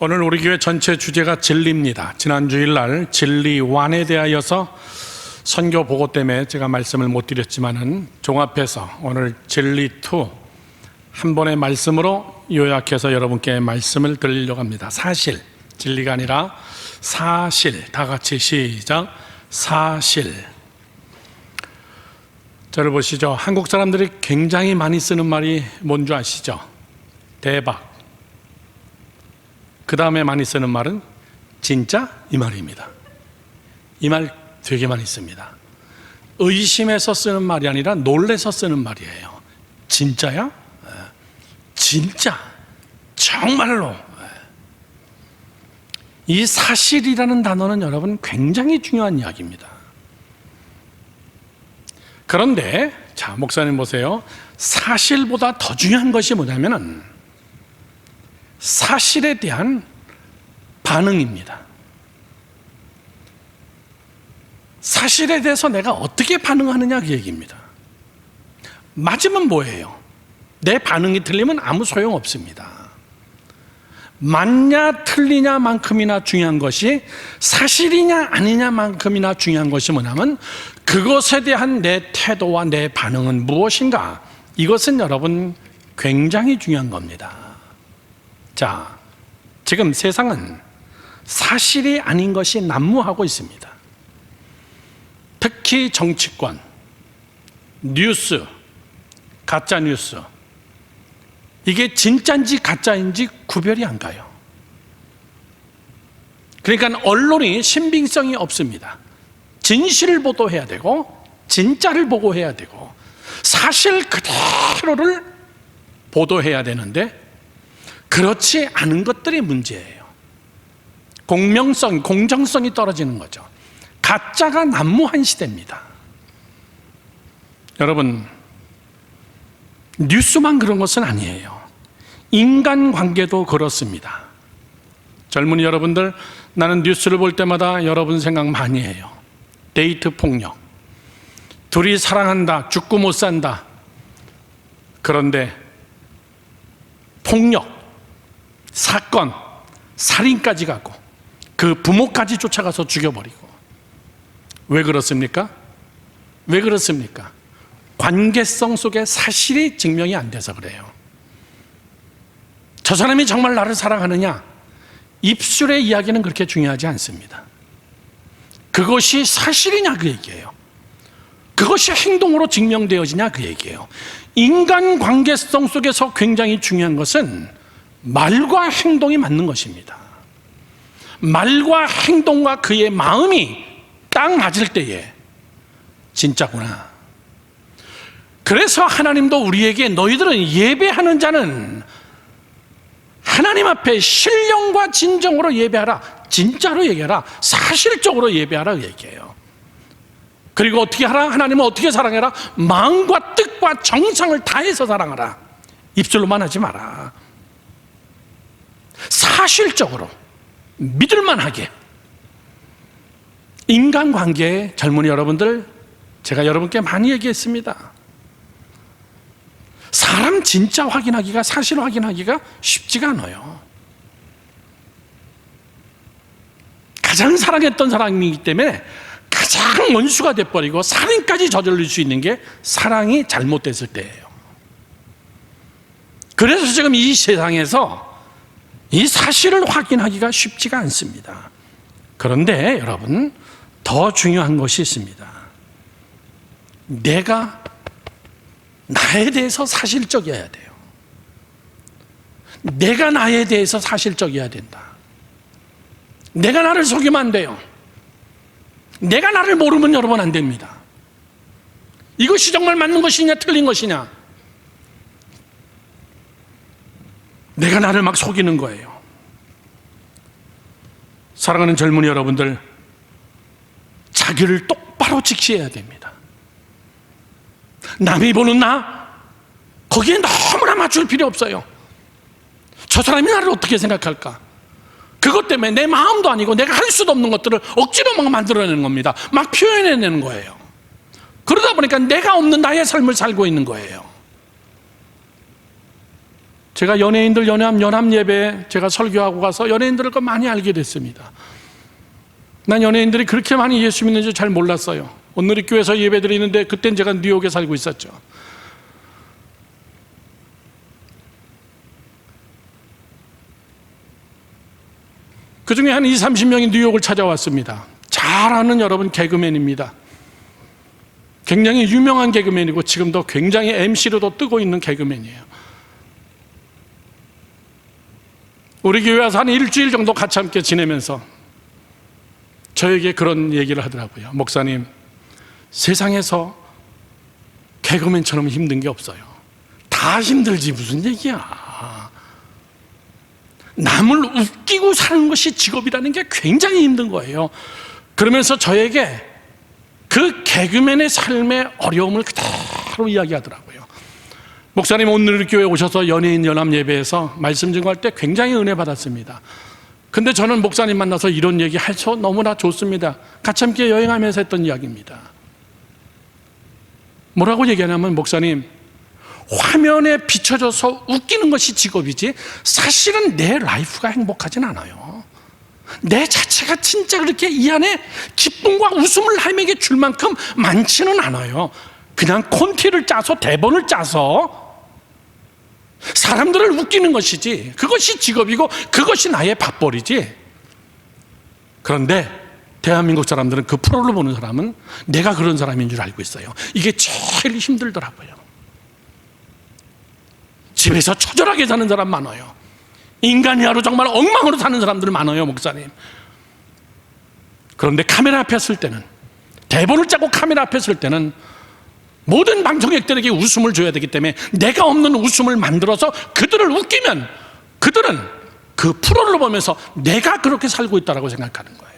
오늘 우리 교회 전체 주제가 진리입니다. 지난 주일날 진리완에 대하여서 선교 보고 때문에 제가 말씀을 못 드렸지만은 종합해서 오늘 진리2 한 번의 말씀으로 요약해서 여러분께 말씀을 드리려고 합니다. 사실, 진리가 아니라 사실. 다 같이 시작. 사실. 저를 보시죠. 한국 사람들이 굉장히 많이 쓰는 말이 뭔지 아시죠? 대박. 그 다음에 많이 쓰는 말은 진짜? 이 말입니다. 이 말 되게 많이 씁니다. 의심해서 쓰는 말이 아니라 놀래서 쓰는 말이에요. 진짜야? 진짜? 정말로? 이 사실이라는 단어는 여러분 굉장히 중요한 이야기입니다. 그런데 자, 목사님 보세요. 사실보다 더 중요한 것이 뭐냐면은 사실에 대한 반응입니다. 사실에 대해서 내가 어떻게 반응하느냐 그 얘기입니다. 맞으면 뭐예요? 내 반응이 틀리면 아무 소용없습니다. 맞냐 틀리냐만큼이나 중요한 것이 사실이냐 아니냐만큼이나 중요한 것이 뭐냐면 그것에 대한 내 태도와 내 반응은 무엇인가? 이것은 여러분 굉장히 중요한 겁니다. 자, 지금 세상은 사실이 아닌 것이 난무하고 있습니다. 특히 정치권, 뉴스, 가짜 뉴스, 이게 진짜인지 가짜인지 구별이 안 가요. 그러니까 언론이 신빙성이 없습니다. 진실을 보도해야 되고 진짜를 보고해야 되고 사실 그대로를 보도해야 되는데 그렇지 않은 것들이 문제예요. 공정성이 떨어지는 거죠. 가짜가 난무한 시대입니다. 여러분, 뉴스만 그런 것은 아니에요. 인간관계도 그렇습니다. 젊은이 여러분들, 나는 뉴스를 볼 때마다 여러분 생각 많이 해요. 데이트 폭력, 둘이 사랑한다, 죽고 못 산다. 그런데 폭력, 사건, 살인까지 가고 그 부모까지 쫓아가서 죽여버리고. 왜 그렇습니까? 왜 그렇습니까? 관계성 속에 사실이 증명이 안 돼서 그래요. 저 사람이 정말 나를 사랑하느냐? 입술의 이야기는 그렇게 중요하지 않습니다. 그것이 사실이냐 그 얘기예요. 그것이 행동으로 증명되어지냐 그 얘기예요. 인간관계성 속에서 굉장히 중요한 것은 말과 행동이 맞는 것입니다. 말과 행동과 그의 마음이 딱 맞을 때에 진짜구나. 그래서 하나님도 우리에게 너희들은 예배하는 자는 하나님 앞에 신령과 진정으로 예배하라. 진짜로 얘기하라. 사실적으로 예배하라 그 얘기해요. 그리고 어떻게 하라? 하나님은 어떻게 사랑해라? 마음과 뜻과 정성을 다해서 사랑하라. 입술로만 하지 마라. 사실적으로 믿을만하게. 인간관계에 젊은이 여러분들, 제가 여러분께 많이 얘기했습니다. 사람 진짜 확인하기가, 사실 확인하기가 쉽지가 않아요. 가장 사랑했던 사람이기 때문에 가장 원수가 돼버리고 살인까지 저지를 수 있는 게 사랑이 잘못됐을 때예요. 그래서 지금 이 세상에서 이 사실을 확인하기가 쉽지가 않습니다. 그런데 여러분, 더 중요한 것이 있습니다. 내가 나에 대해서 사실적이어야 돼요. 내가 나에 대해서 사실적이어야 된다. 내가 나를 속이면 안 돼요. 내가 나를 모르면 여러분 안 됩니다. 이것이 정말 맞는 것이냐 틀린 것이냐. 내가 나를 막 속이는 거예요. 사랑하는 젊은이 여러분들, 자기를 똑바로 직시해야 됩니다. 남이 보는 나, 거기에 너무나 맞출 필요 없어요. 저 사람이 나를 어떻게 생각할까? 그것 때문에 내 마음도 아니고 내가 할 수도 없는 것들을 억지로 막 만들어내는 겁니다. 막 표현해내는 거예요. 그러다 보니까 내가 없는 나의 삶을 살고 있는 거예요. 제가 연예인들 연합 예배에 제가 설교하고 가서 연예인들을 많이 알게 됐습니다. 난 연예인들이 그렇게 많이 예수 믿는지 잘 몰랐어요. 오늘의 교회에서 예배 드리는데 그땐 제가 뉴욕에 살고 있었죠. 그 중에 한 20, 30명이 뉴욕을 찾아왔습니다. 잘 아는 여러분 개그맨입니다. 굉장히 유명한 개그맨이고 지금도 굉장히 MC로도 뜨고 있는 개그맨이에요. 우리 교회 와서 한 일주일 정도 같이 함께 지내면서 저에게 그런 얘기를 하더라고요. 목사님, 세상에서 개그맨처럼 힘든 게 없어요. 다 힘들지 무슨 얘기야. 남을 웃기고 사는 것이 직업이라는 게 굉장히 힘든 거예요. 그러면서 저에게 그 개그맨의 삶의 어려움을 그대로 이야기하더라고요. 목사님, 오늘 교회에 오셔서 연예인 연합 예배에서 말씀 증거할 때 굉장히 은혜 받았습니다. 근데 저는 목사님 만나서 이런 얘기 해서 너무나 좋습니다. 같이 함께 여행하면서 했던 이야기입니다. 뭐라고 얘기하냐면, 목사님, 화면에 비춰져서 웃기는 것이 직업이지 사실은 내 라이프가 행복하진 않아요. 내 자체가 진짜 그렇게 이 안에 기쁨과 웃음을 하에게 줄 만큼 많지는 않아요. 그냥 콘티를 짜서 대본을 짜서 사람들을 웃기는 것이지, 그것이 직업이고 그것이 나의 밥벌이지. 그런데 대한민국 사람들은 그 프로를 보는 사람은 내가 그런 사람인 줄 알고 있어요. 이게 제일 힘들더라고요. 집에서 처절하게 사는 사람 많아요. 인간이야로 정말 엉망으로 사는 사람들 많아요, 목사님. 그런데 카메라 앞에 설 때는, 대본을 짜고 카메라 앞에 설 때는 모든 방청객들에게 웃음을 줘야 되기 때문에 내가 없는 웃음을 만들어서 그들을 웃기면 그들은 그 프로를 보면서 내가 그렇게 살고 있다고 생각하는 거예요.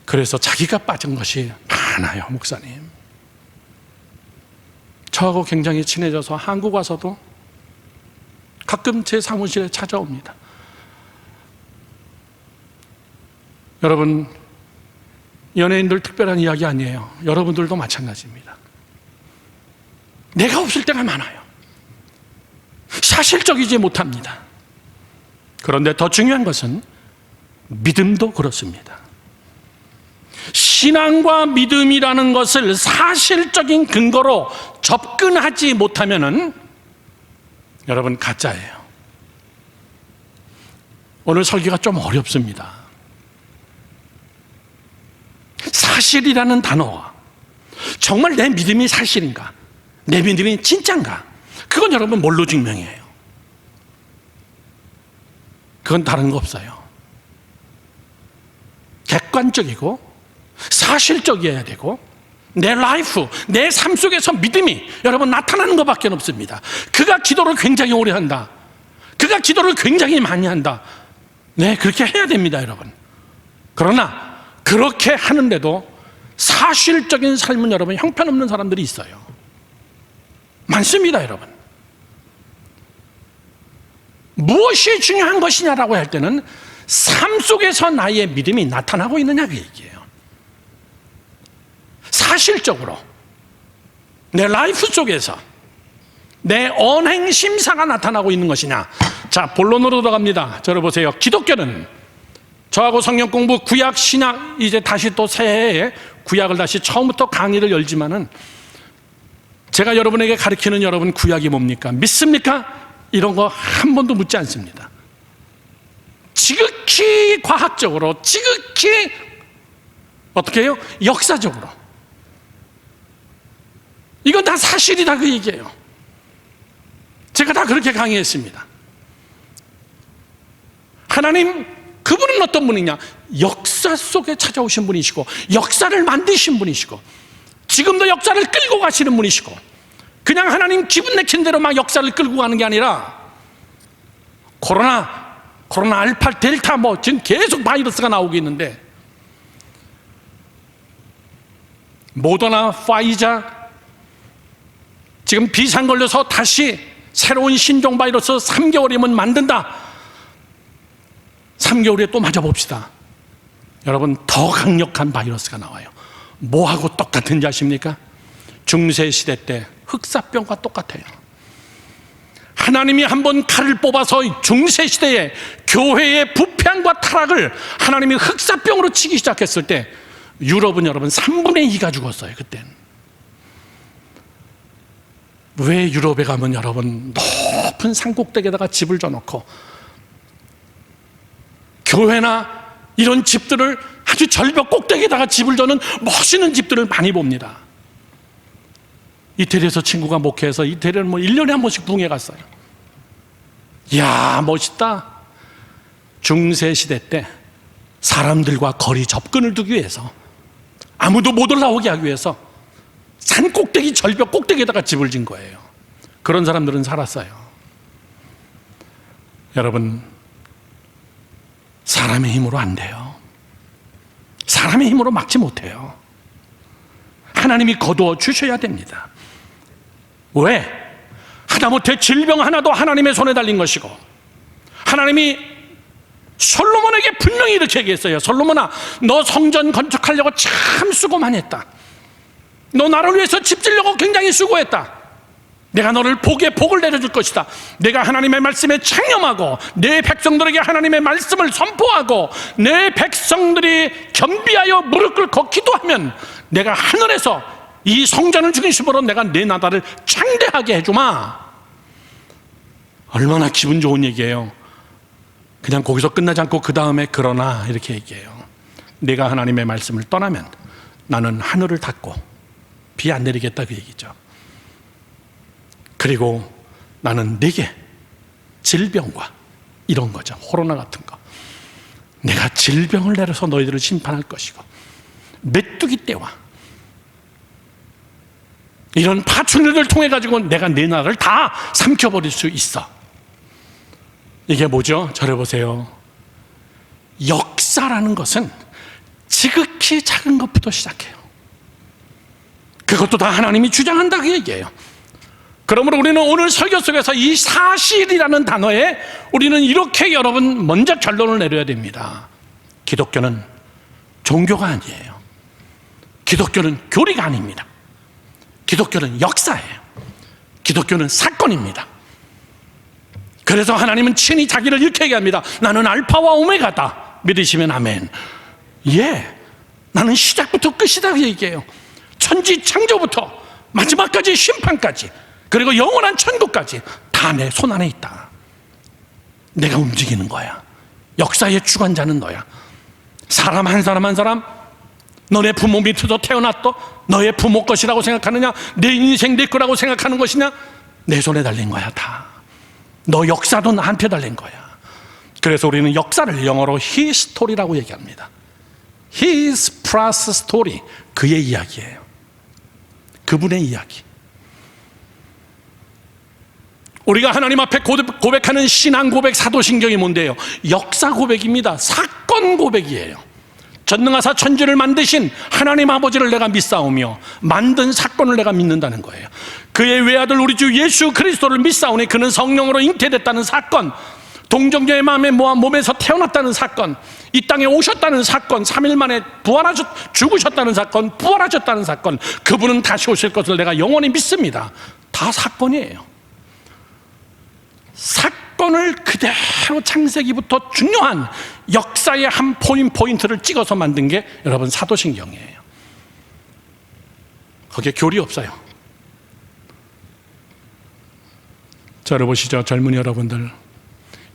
그래서 자기가 빠진 것이 많아요, 목사님. 저하고 굉장히 친해져서 한국 와서도 가끔 제 사무실에 찾아옵니다. 여러분, 연예인들 특별한 이야기 아니에요. 여러분들도 마찬가지입니다. 내가 없을 때가 많아요. 사실적이지 못합니다. 그런데 더 중요한 것은 믿음도 그렇습니다. 신앙과 믿음이라는 것을 사실적인 근거로 접근하지 못하면은 여러분 가짜예요. 오늘 설교가 좀 어렵습니다. 사실이라는 단어와 정말 내 믿음이 사실인가, 내 믿음이 진짜인가, 그건 여러분 뭘로 증명해요? 그건 다른 거 없어요. 객관적이고 사실적이어야 되고, 내 라이프, 내 삶 속에서 믿음이 여러분 나타나는 것밖에 없습니다. 그가 기도를 굉장히 오래 한다, 그가 기도를 굉장히 많이 한다, 네, 그렇게 해야 됩니다, 여러분. 그러나 그렇게 하는데도 사실적인 삶은 여러분 형편없는 사람들이 있어요. 많습니다, 여러분. 무엇이 중요한 것이냐라고 할 때는 삶 속에서 나의 믿음이 나타나고 있느냐, 그 얘기예요. 사실적으로 내 라이프 속에서 내 언행 심사가 나타나고 있는 것이냐. 자, 본론으로 들어갑니다. 들어보세요. 기독교는 저하고 성경 공부, 구약, 신약, 이제 다시 또 새해에 구약을 다시 처음부터 강의를 열지만은 제가 여러분에게 가르치는 여러분 구약이 뭡니까? 믿습니까? 이런 거 한 번도 묻지 않습니다. 지극히 과학적으로, 지극히 어떻게 해요? 역사적으로. 이건 다 사실이다, 그 얘기예요. 제가 다 그렇게 강의했습니다. 하나님, 그분은 어떤 분이냐? 역사 속에 찾아오신 분이시고, 역사를 만드신 분이시고, 지금도 역사를 끌고 가시는 분이시고, 그냥 하나님 기분 내킨 대로 막 역사를 끌고 가는 게 아니라, 코로나 알파, 델타 지금 계속 바이러스가 나오고 있는데, 모더나, 파이자, 지금 비상 걸려서 다시 새로운 신종 바이러스 3개월이면 만든다. 3개월에 또 맞아봅시다. 여러분, 더 강력한 바이러스가 나와요. 뭐하고 똑같은지 아십니까? 중세시대 때 흑사병과 똑같아요. 하나님이 한번 칼을 뽑아서 중세 시대에 교회의 부패함과 타락을 하나님이 흑사병으로 치기 시작했을 때 유럽은 여러분 3분의 2가 죽었어요. 그때는. 왜 유럽에 가면 여러분 높은 산꼭대기에다가 집을 져놓고 교회나 이런 집들을 아주 절벽 꼭대기에다가 집을 저는 멋있는 집들을 많이 봅니다. 이태리에서 친구가 목회해서 이태리는 1년에 한 번씩 붕해 갔어요. 이야, 멋있다. 중세시대 때 사람들과 거리 접근을 두기 위해서, 아무도 못 올라오게 하기 위해서 산 꼭대기, 절벽 꼭대기에다가 집을 진 거예요. 그런 사람들은 살았어요. 여러분, 사람의 힘으로 안 돼요. 사람의 힘으로 막지 못해요. 하나님이 거두어 주셔야 됩니다. 왜? 하다못해 질병 하나도 하나님의 손에 달린 것이고, 하나님이 솔로몬에게 분명히 이렇게 얘기했어요. 솔로몬아, 너 성전 건축하려고 참 수고 많이 했다. 너 나를 위해서 집 지려고 굉장히 수고했다. 내가 너를 복에 복을 내려줄 것이다. 내가 하나님의 말씀에 창념하고 내 백성들에게 하나님의 말씀을 선포하고 내 백성들이 겸비하여 무릎 꿇고 기도하면 내가 하늘에서 이 성전을 중심으로 내가 내 나라를 창대하게 해주마. 얼마나 기분 좋은 얘기예요. 그냥 거기서 끝나지 않고 그 다음에 그러나 이렇게 얘기해요. 내가 하나님의 말씀을 떠나면 나는 하늘을 닫고 비 안 내리겠다, 그 얘기죠. 그리고 나는 내게 질병과 이런 거죠, 코로나 같은 거, 내가 질병을 내려서 너희들을 심판할 것이고, 메뚜기 떼와 이런 파충류를 통해 가지고 내가 내 나라를 다 삼켜버릴 수 있어. 이게 뭐죠? 저를 보세요. 역사라는 것은 지극히 작은 것부터 시작해요. 그것도 다 하나님이 주장한다, 그 얘기예요. 그러므로 우리는 오늘 설교 속에서 이 사실이라는 단어에 우리는 이렇게 여러분 먼저 결론을 내려야 됩니다. 기독교는 종교가 아니에요. 기독교는 교리가 아닙니다. 기독교는 역사예요. 기독교는 사건입니다. 그래서 하나님은 친히 자기를 이렇게 얘기합니다. 나는 알파와 오메가다. 믿으시면 아멘. 예, 나는 시작부터 끝이다, 그 얘기해요. 천지 창조부터 마지막까지 심판까지, 그리고 영원한 천국까지 다 내 손 안에 있다. 내가 움직이는 거야. 역사의 주관자는 너야. 사람 한 사람 한 사람, 너네 부모 밑에서 태어났도 너의 부모 것이라고 생각하느냐, 내 인생 내 거라고 생각하는 것이냐, 내 손에 달린 거야. 다 너 역사도 나한테 달린 거야. 그래서 우리는 역사를 영어로 히스토리라고 얘기합니다. His plus story, 그의 이야기예요. 그분의 이야기. 우리가 하나님 앞에 고백하는 신앙 고백, 사도신경이 뭔데요? 역사 고백입니다. 사건 고백이에요. 전능하사 천지를 만드신 하나님 아버지를 내가 믿사오며 만든 사건을 내가 믿는다는 거예요. 그의 외아들 우리 주 예수 그리스도를 믿사오니 그는 성령으로 잉태됐다는 사건, 동정녀의 마음에 몸에서 태어났다는 사건, 이 땅에 오셨다는 사건, 3일 만에 죽으셨다는 사건, 부활하셨다는 사건, 그분은 다시 오실 것을 내가 영원히 믿습니다. 다 사건이에요. 사건을 그대로 창세기부터 중요한 역사의 한 포인트를 찍어서 만든 게 여러분 사도신경이에요. 거기에 교리 없어요. 저를 보시죠, 젊은이 여러분들.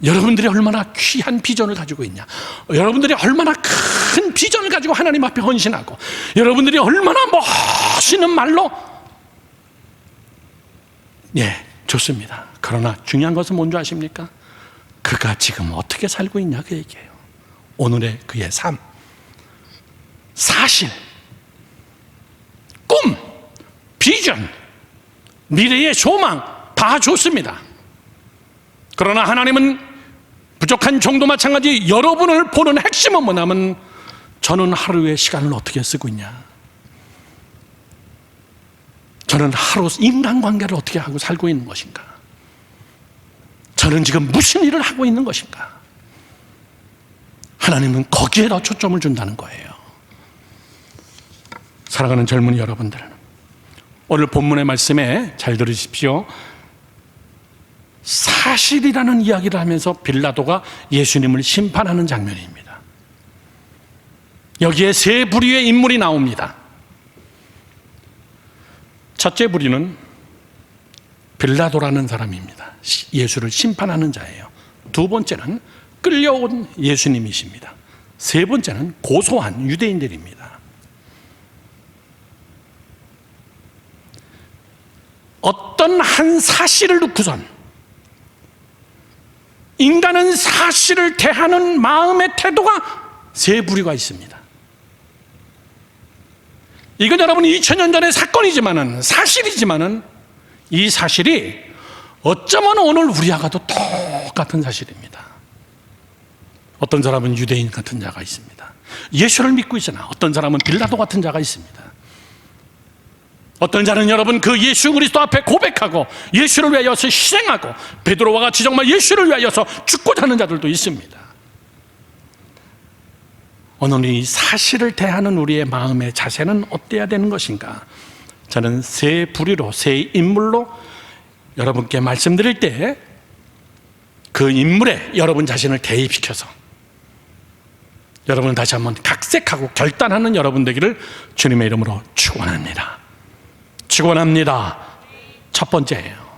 여러분들이 얼마나 귀한 비전을 가지고 있냐, 여러분들이 얼마나 큰 비전을 가지고 하나님 앞에 헌신하고, 여러분들이 얼마나 멋있는 말로, 예, 좋습니다. 그러나 중요한 것은 뭔지 아십니까? 그가 지금 어떻게 살고 있냐, 그 얘기예요. 오늘의 그의 삶, 사실, 꿈, 비전, 미래의 소망 다 좋습니다. 그러나 하나님은 부족한 종도 마찬가지 여러분을 보는 핵심은 뭐냐면, 저는 하루의 시간을 어떻게 쓰고 있냐, 저는 하루 인간관계를 어떻게 하고 살고 있는 것인가, 저는 지금 무슨 일을 하고 있는 것인가. 하나님은 거기에 더 초점을 준다는 거예요. 사랑하는 젊은이 여러분들, 오늘 본문의 말씀에 잘 들으십시오. 사실이라는 이야기를 하면서 빌라도가 예수님을 심판하는 장면입니다. 여기에 세 부류의 인물이 나옵니다. 첫째 부류는 빌라도라는 사람입니다. 예수를 심판하는 자예요. 두 번째는 끌려온 예수님이십니다. 세 번째는 고소한 유대인들입니다. 어떤 한 사실을 놓고선 인간은 사실을 대하는 마음의 태도가 세 부류가 있습니다. 이건 여러분 2000년 전의 사건이지만은, 사실이지만은, 이 사실이 어쩌면 오늘 우리하고도 똑같은 사실입니다. 어떤 사람은 유대인 같은 자가 있습니다. 예수를 믿고 있으나 어떤 사람은 빌라도 같은 자가 있습니다. 어떤 자는 여러분 그 예수 그리스도 앞에 고백하고 예수를 위하여서 희생하고 베드로와 같이 정말 예수를 위하여서 죽고자 하는 자들도 있습니다. 오늘 이 사실을 대하는 우리의 마음의 자세는 어때야 되는 것인가? 저는 세 부류로, 세 인물로 여러분께 말씀드릴 때 그 인물에 여러분 자신을 대입시켜서 여러분을 다시 한번 각색하고 결단하는 여러분 되기를 주님의 이름으로 축원합니다. 축원합니다. 첫 번째예요.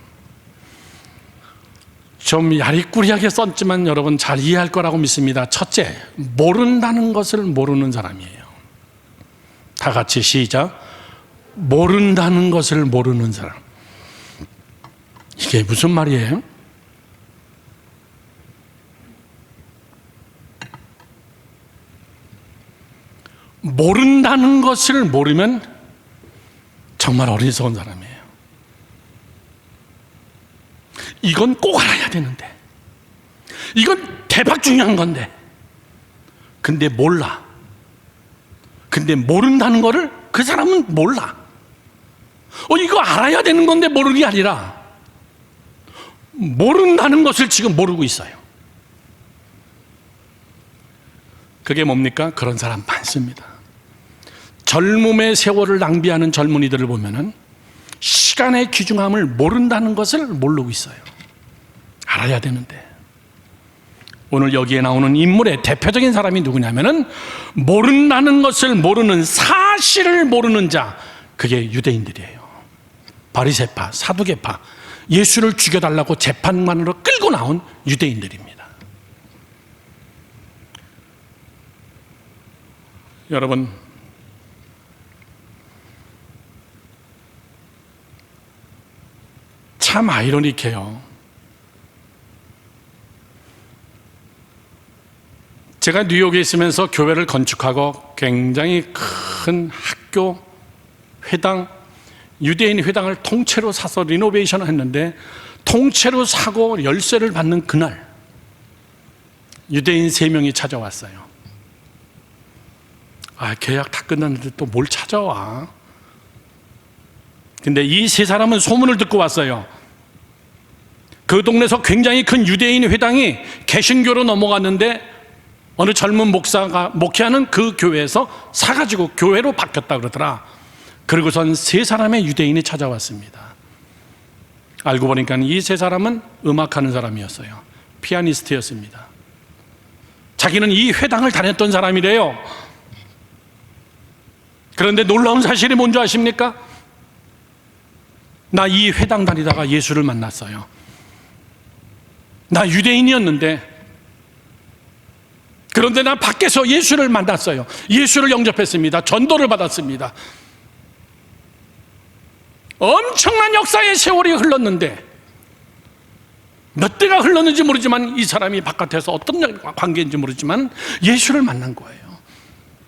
좀 야리꾸리하게 썼지만 여러분 잘 이해할 거라고 믿습니다. 첫째, 모른다는 것을 모르는 사람이에요. 다 같이 시작. 모른다는 것을 모르는 사람. 이게 무슨 말이에요? 모른다는 것을 모르면 정말 어리석은 사람이에요. 이건 꼭 알아야 되는데, 이건 대박 중요한 건데, 근데 몰라. 근데 모른다는 거를 그 사람은 몰라. 이거 알아야 되는 건데 모르는 게 아니라 모른다는 것을 지금 모르고 있어요. 그게 뭡니까? 그런 사람 많습니다. 젊음의 세월을 낭비하는 젊은이들을 보면은 시간의 귀중함을 모른다는 것을 모르고 있어요. 알아야 되는데. 오늘 여기에 나오는 인물의 대표적인 사람이 누구냐면은 모른다는 것을 모르는, 사실을 모르는 자, 그게 유대인들이에요. 바리새파, 사두개파, 예수를 죽여달라고 재판관으로 끌고 나온 유대인들입니다. 여러분, 참 아이러니해요. 제가 뉴욕에 있으면서 교회를 건축하고 굉장히 큰 학교, 회당, 유대인 회당을 통째로 사서 리노베이션을 했는데, 통째로 사고 열쇠를 받는 그날 유대인 3명이 찾아왔어요. 계약 다 끝났는데 또 뭘 찾아와? 근데 이 3사람은 소문을 듣고 왔어요. 그 동네에서 굉장히 큰 유대인 회당이 개신교로 넘어갔는데 어느 젊은 목사가 목회하는 그 교회에서 사가지고 교회로 바뀌었다 그러더라. 그리고선 3사람의 유대인이 찾아왔습니다. 알고 보니까 이 3사람은 음악하는 사람이었어요. 피아니스트였습니다. 자기는 이 회당을 다녔던 사람이래요. 그런데 놀라운 사실이 뭔지 아십니까? 나 이 회당 다니다가 예수를 만났어요. 나 유대인이었는데, 그런데 나 밖에서 예수를 만났어요. 예수를 영접했습니다. 전도를 받았습니다. 엄청난 역사의 세월이 흘렀는데, 몇 대가 흘렀는지 모르지만 이 사람이 바깥에서 어떤 관계인지 모르지만 예수를 만난 거예요.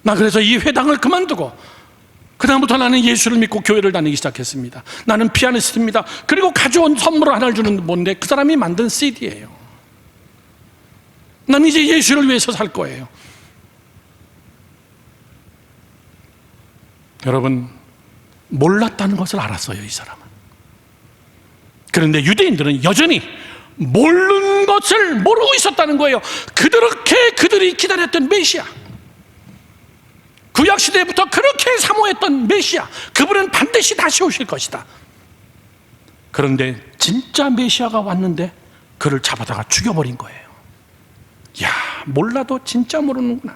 나 그래서 이 회당을 그만두고 그다음부터 나는 예수를 믿고 교회를 다니기 시작했습니다. 나는 피아니스트입니다. 그리고 가져온 선물을 하나를 주는 뭔데, 그 사람이 만든 CD예요. 난 이제 예수를 위해서 살 거예요. 여러분, 몰랐다는 것을 알았어요, 이 사람은. 그런데 유대인들은 여전히 모르는 것을 모르고 있었다는 거예요. 그들이 기다렸던 메시아, 구약시대부터 그렇게 사모했던 메시아, 그분은 반드시 다시 오실 것이다. 그런데 진짜 메시아가 왔는데 그를 잡아다가 죽여버린 거예요. 야, 몰라도 진짜 모르는구나.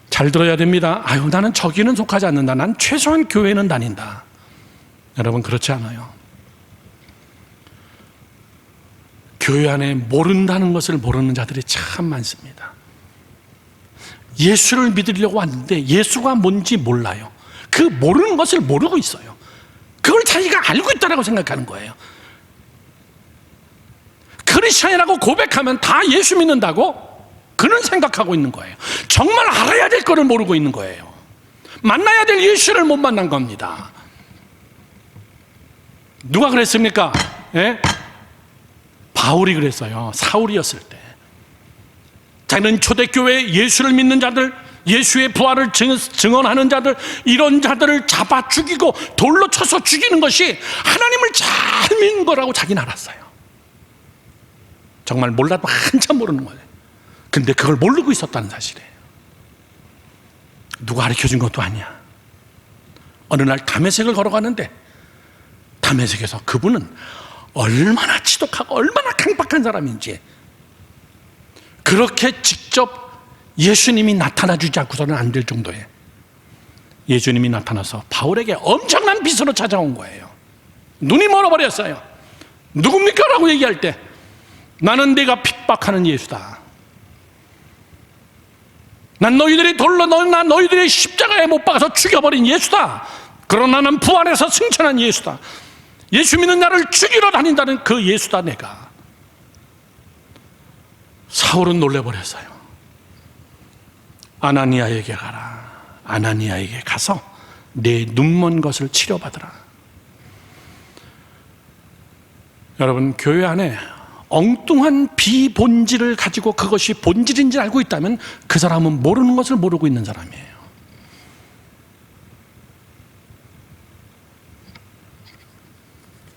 잘 들어야 됩니다. 아유, 나는 저기는 속하지 않는다. 난 최소한 교회는 다닌다. 여러분, 그렇지 않아요. 교회 안에 모른다는 것을 모르는 자들이 참 많습니다. 예수를 믿으려고 왔는데 예수가 뭔지 몰라요. 그 모르는 것을 모르고 있어요. 그걸 자기가 알고 있다고 생각하는 거예요. 크리스천이라고 고백하면 다 예수 믿는다고 그는 생각하고 있는 거예요. 정말 알아야 될 거를 모르고 있는 거예요. 만나야 될 예수를 못 만난 겁니다. 누가 그랬습니까? 예? 바울이 그랬어요. 사울이었을 때. 자기는 초대교회 예수를 믿는 자들, 예수의 부활을 증언하는 자들, 이런 자들을 잡아 죽이고 돌로 쳐서 죽이는 것이 하나님을 잘 믿는 거라고 자기는 알았어요. 정말 몰라도 한참 모르는 거예요. 근데 그걸 모르고 있었다는 사실이에요. 누가 가르쳐준 것도 아니야. 어느 날 다메섹을 걸어가는데 다메섹에서 그분은 얼마나 지독하고 얼마나 강박한 사람인지, 그렇게 직접 예수님이 나타나 주지 않고서는 안 될 정도에 예수님이 나타나서 바울에게 엄청난 빛으로 찾아온 거예요. 눈이 멀어버렸어요. 누굽니까? 라고 얘기할 때 나는 네가 핍박하는 예수다. 난 너희들이 돌로 난 너희들이 십자가에 못 박아서 죽여버린 예수다. 그러나 나는 부활해서 승천한 예수다. 예수 믿는 나를 죽이러 다닌다는 그 예수다 내가. 사울은 놀래버렸어요. 아나니아에게 가라. 아나니아에게 가서 내 눈먼 것을 치료받으라. 여러분, 교회 안에 엉뚱한 비본질을 가지고 그것이 본질인지 알고 있다면 그 사람은 모르는 것을 모르고 있는 사람이에요.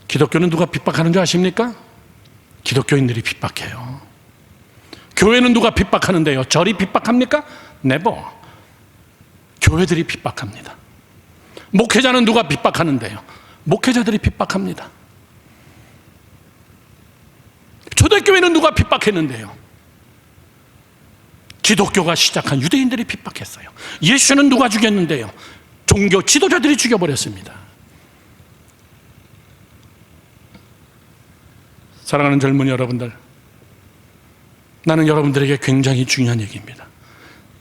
기독교는 누가 핍박하는 줄 아십니까? 기독교인들이 핍박해요. 교회는 누가 핍박하는데요? 절이 핍박합니까? 네버. 교회들이 핍박합니다. 목회자는 누가 핍박하는데요? 목회자들이 핍박합니다. 초대교회는 누가 핍박했는데요? 기독교가 시작한 유대인들이 핍박했어요. 예수는 누가 죽였는데요? 종교 지도자들이 죽여버렸습니다. 사랑하는 젊은이 여러분들, 나는 여러분들에게 굉장히 중요한 얘기입니다.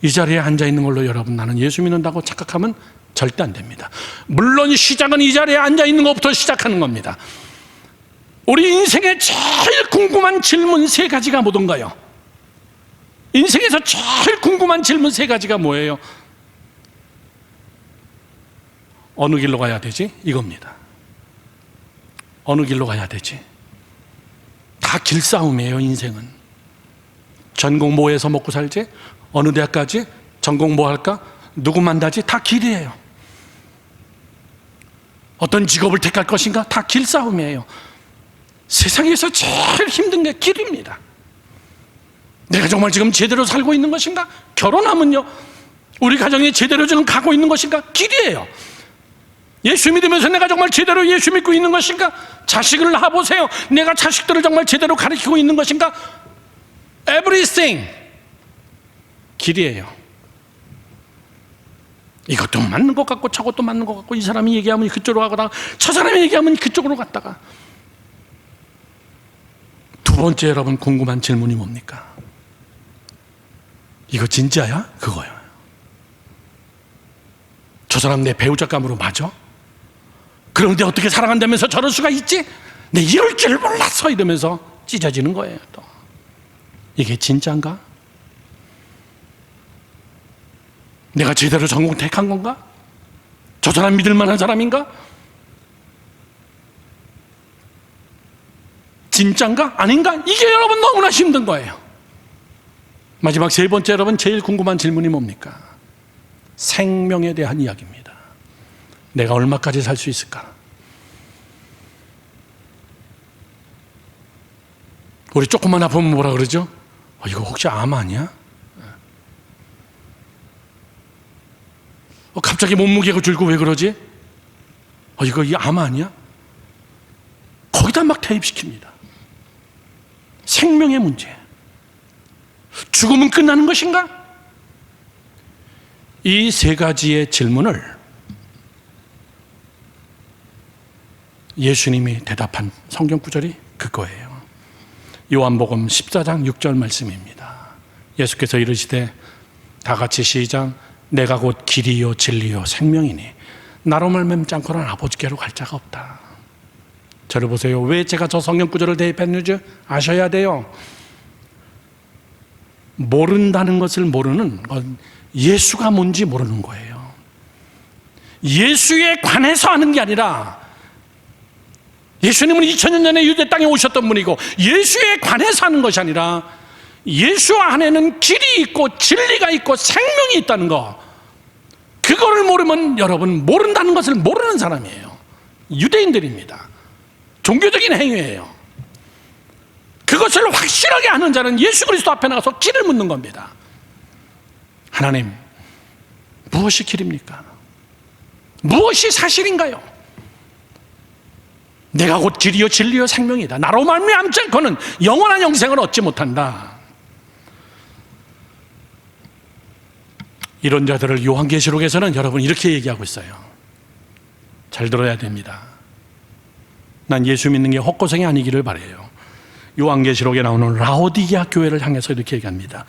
이 자리에 앉아있는 걸로 여러분, 나는 예수 믿는다고 착각하면 절대 안 됩니다. 물론 시작은 이 자리에 앉아있는 것부터 시작하는 겁니다. 우리 인생에 제일 궁금한 질문 세 가지가 뭐던가요? 인생에서 제일 궁금한 질문 세 가지가 뭐예요? 어느 길로 가야 되지? 이겁니다. 어느 길로 가야 되지? 다 길싸움이에요, 인생은. 전공 뭐 해서 먹고 살지? 어느 대학 가지? 전공 뭐 할까? 누구 만나지? 다 길이에요. 어떤 직업을 택할 것인가? 다 길싸움이에요. 세상에서 제일 힘든 게 길입니다. 내가 정말 지금 제대로 살고 있는 것인가? 결혼하면요, 우리 가정이 제대로 지금 가고 있는 것인가? 길이에요. 예수 믿으면서 내가 정말 제대로 예수 믿고 있는 것인가? 자식을 낳아보세요. 내가 자식들을 정말 제대로 가르치고 있는 것인가? Everything 길이에요. 이것도 맞는 것 같고 저것도 맞는 것 같고, 이 사람이 얘기하면 그쪽으로 가다가 저 사람이 얘기하면 그쪽으로 갔다가. 두 번째, 여러분, 궁금한 질문이 뭡니까? 이거 진짜야? 그거요. 저 사람 내 배우자감으로 맞아? 그런데 어떻게 사랑한다면서 저럴 수가 있지? 내 이럴 줄 몰랐어 이러면서 찢어지는 거예요. 또 이게 진짜인가? 내가 제대로 전공 택한 건가? 저 사람 믿을 만한 사람인가? 진짜인가? 아닌가? 이게 여러분 너무나 힘든 거예요. 마지막 세 번째, 여러분, 제일 궁금한 질문이 뭡니까? 생명에 대한 이야기입니다. 내가 얼마까지 살 수 있을까? 우리 조금만 아프면 뭐라 그러죠? 이거 혹시 암 아니야? 갑자기 몸무게가 줄고 왜 그러지? 이거 이 암 아니야? 거기다 막 대입시킵니다. 생명의 문제. 죽음은 끝나는 것인가? 이 세 가지의 질문을 예수님이 대답한 성경 구절이 그거예요. 요한복음 14장 6절 말씀입니다. 예수께서 이르시되 다 같이 시작. 내가 곧 길이요 진리요 생명이니 나로 말미암지 않고는 아버지께로 갈 자가 없다. 저를 보세요. 왜 제가 저 성경 구절을 대입했는지 아셔야 돼요. 모른다는 것을 모르는 건 예수가 뭔지 모르는 거예요. 예수에 관해서 아는 게 아니라, 예수님은 2000년 전에 유대 땅에 오셨던 분이고 예수에 관해서 하는 것이 아니라 예수 안에는 길이 있고 진리가 있고 생명이 있다는 거, 그거를 모르면 여러분 모른다는 것을 모르는 사람이에요. 유대인들입니다. 종교적인 행위예요. 그것을 확실하게 아는 자는 예수 그리스도 앞에 나가서 길을 묻는 겁니다. 하나님, 무엇이 길입니까? 무엇이 사실인가요? 내가 곧 길이요 진리요 생명이다. 나로 말미암지 않고는 영원한 영생을 얻지 못한다. 이런 자들을 요한계시록에서는 여러분 이렇게 얘기하고 있어요. 잘 들어야 됩니다. 난 예수 믿는 게 헛고생이 아니기를 바라요. 요한계시록에 나오는 라오디게아 교회를 향해서 이렇게 얘기합니다.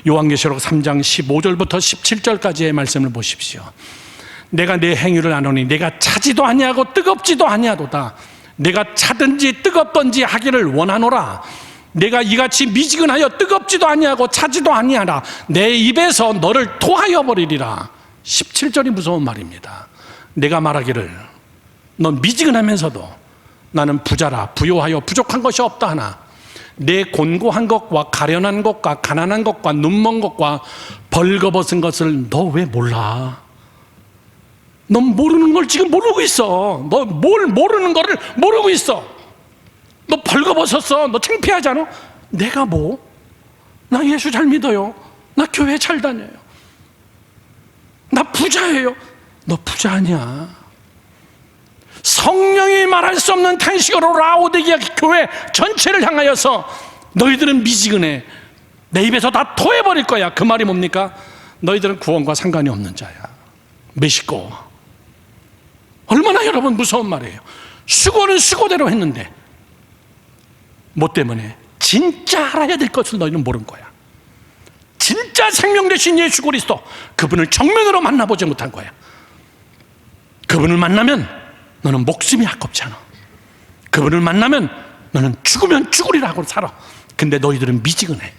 요한계시록 3장 15절부터 17절까지의 말씀을 보십시오. 내가 내 행위를 아노니 내가 차지도 아니하고 뜨겁지도 아니하도다. 내가 차든지 뜨겁든지 하기를 원하노라. 내가 이같이 미지근하여 뜨겁지도 아니하고 차지도 아니하라. 내 입에서 너를 토하여 버리리라. 17절이 무서운 말입니다. 내가 말하기를 넌 미지근하면서도 나는 부자라, 부요하여 부족한 것이 없다 하나 내 곤고한 것과 가련한 것과 가난한 것과 눈먼 것과 벌거벗은 것을 너 왜 몰라? 넌 모르는 걸 지금 모르고 있어. 너 뭘 모르는 거를 모르고 있어. 너 벌거벗었어. 너 창피하지 않아? 내가 뭐? 나 예수 잘 믿어요. 나 교회 잘 다녀요. 나 부자예요. 너 부자 아니야. 성령이 말할 수 없는 탄식으로 라오디게아 교회 전체를 향하여서 너희들은 미지근해. 내 입에서 다 토해버릴 거야. 그 말이 뭡니까? 너희들은 구원과 상관이 없는 자야. 메시고. 얼마나 여러분 무서운 말이에요. 수고는 수고대로 했는데 뭐 때문에? 진짜 알아야 될 것을 너희는 모른 거야. 진짜 생명 되신 예수 그리스도, 그분을 정면으로 만나보지 못한 거야. 그분을 만나면 너는 목숨이 아깝지 않아. 그분을 만나면 너는 죽으면 죽으리라고 살아. 근데 너희들은 미지근해.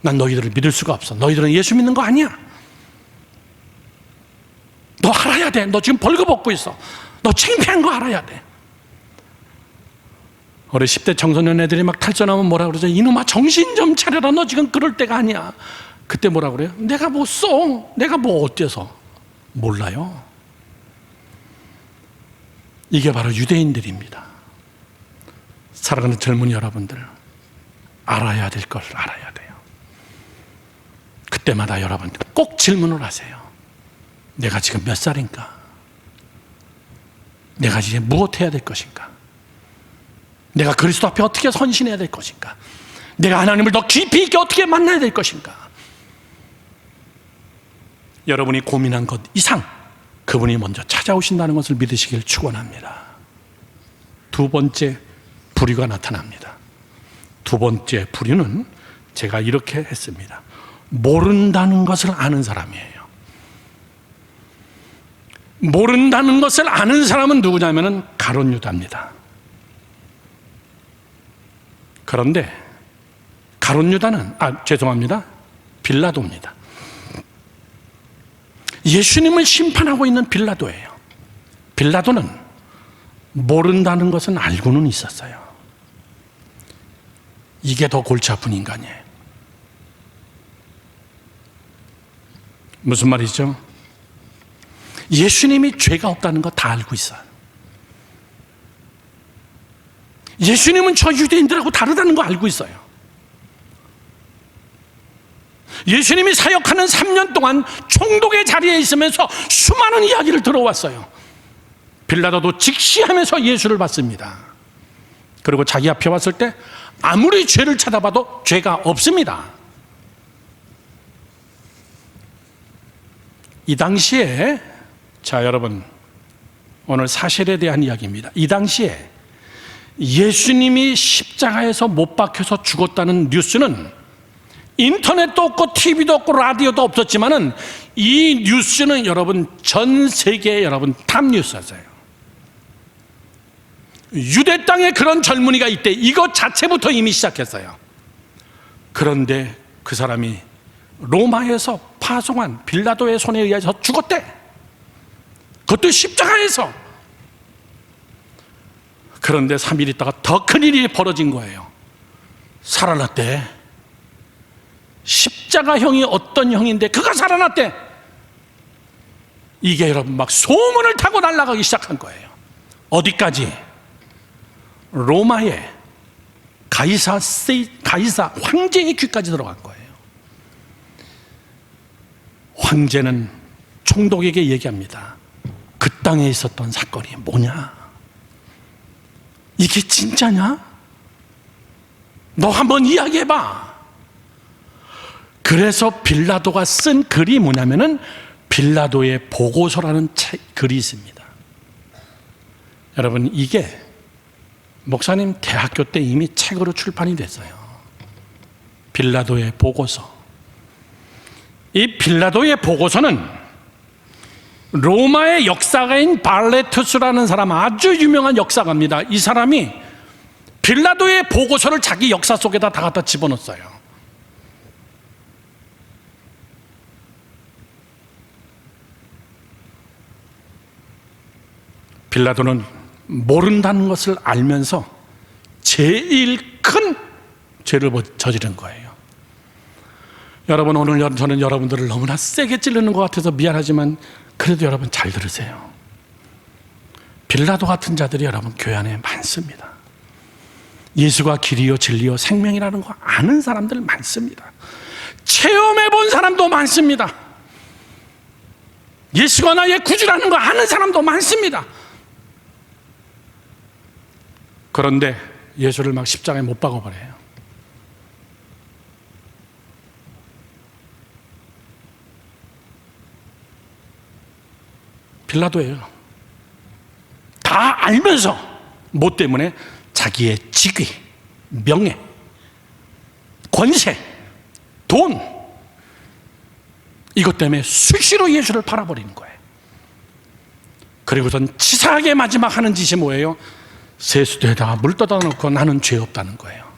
난 너희들을 믿을 수가 없어. 너희들은 예수 믿는 거 아니야. 너 알아야 돼. 너 지금 벌거벗고 있어. 너 창피한 거 알아야 돼. 우리 10대 청소년 애들이 막 탈전하면 뭐라 그러죠? 이놈아 정신 좀 차려라. 너 지금 그럴 때가 아니야. 그때 뭐라 그래요? 내가 뭐 써? 내가 뭐 어때서? 몰라요. 이게 바로 유대인들입니다. 사랑하는 젊은 여러분들, 알아야 될 걸 알아야 돼요. 그때마다 여러분들 꼭 질문을 하세요. 내가 지금 몇 살인가? 내가 이제 무엇 해야 될 것인가? 내가 그리스도 앞에 어떻게 헌신해야 될 것인가? 내가 하나님을 더 깊이 있게 어떻게 만나야 될 것인가? 여러분이 고민한 것 이상 그분이 먼저 찾아오신다는 것을 믿으시길 축원합니다. 두 번째 부류가 나타납니다. 두 번째 부류는 제가 이렇게 했습니다. 모른다는 것을 아는 사람이에요. 모른다는 것을 아는 사람은 누구냐면 가룟 유다입니다. 그런데 가룟 유다는 죄송합니다. 빌라도입니다. 예수님을 심판하고 있는 빌라도예요. 빌라도는 모른다는 것은 알고는 있었어요. 이게 더 골치 아픈 인간이에요. 무슨 말이죠? 예수님이 죄가 없다는 거 다 알고 있어요. 예수님은 저 유대인들하고 다르다는 거 알고 있어요. 예수님이 사역하는 3년 동안 총독의 자리에 있으면서 수많은 이야기를 들어왔어요. 빌라도도 직시하면서 예수를 봤습니다. 그리고 자기 앞에 왔을 때 아무리 죄를 찾아봐도 죄가 없습니다. 이 당시에, 자 여러분, 오늘 사실에 대한 이야기입니다. 이 당시에 예수님이 십자가에서 못 박혀서 죽었다는 뉴스는 인터넷도 없고 TV도 없고 라디오도 없었지만은 이 뉴스는 여러분 전 세계에 여러분 탑 뉴스였어요. 유대 땅에 그런 젊은이가 있대. 이것 자체부터 이미 시작했어요. 그런데 그 사람이 로마에서 파송한 빌라도의 손에 의해서 죽었대. 그것도 십자가에서. 그런데 3일 있다가 더 큰 일이 벌어진 거예요. 살아났대. 십자가형이 어떤 형인데 그가 살아났대. 이게 여러분 막 소문을 타고 날아가기 시작한 거예요. 어디까지? 로마의 가이사 황제의 귀까지 들어간 거예요. 황제는 총독에게 얘기합니다. 그 땅에 있었던 사건이 뭐냐? 이게 진짜냐? 너 한번 이야기해봐. 그래서 빌라도가 쓴 글이 뭐냐면은 빌라도의 보고서라는 글이 있습니다. 여러분, 이게 목사님 대학교 때 이미 책으로 출판이 됐어요. 빌라도의 보고서. 이 빌라도의 보고서는 로마의 역사가인 발레투스라는 사람, 아주 유명한 역사가입니다. 이 사람이 빌라도의 보고서를 자기 역사 속에다 다 갖다 집어넣었어요. 빌라도는 모른다는 것을 알면서 제일 큰 죄를 저지른 거예요. 여러분, 오늘 저는 여러분들을 너무나 세게 찌르는 것 같아서 미안하지만 그래도 여러분 잘 들으세요. 빌라도 같은 자들이 여러분 교회 안에 많습니다. 예수가 길이요 진리요 생명이라는 거 아는 사람들 많습니다. 체험해 본 사람도 많습니다. 예수가 나의 구주라는 거 아는 사람도 많습니다. 그런데 예수를 막 십자가에 못 박아버려요. 빌라도예요. 다 알면서 뭐 때문에? 자기의 직위, 명예, 권세, 돈, 이것 때문에 수시로 예수를 팔아버리는 거예요. 그리고선 치사하게 마지막 하는 짓이 뭐예요? 세수대에다가 물 떠다 놓고 나는 죄 없다는 거예요.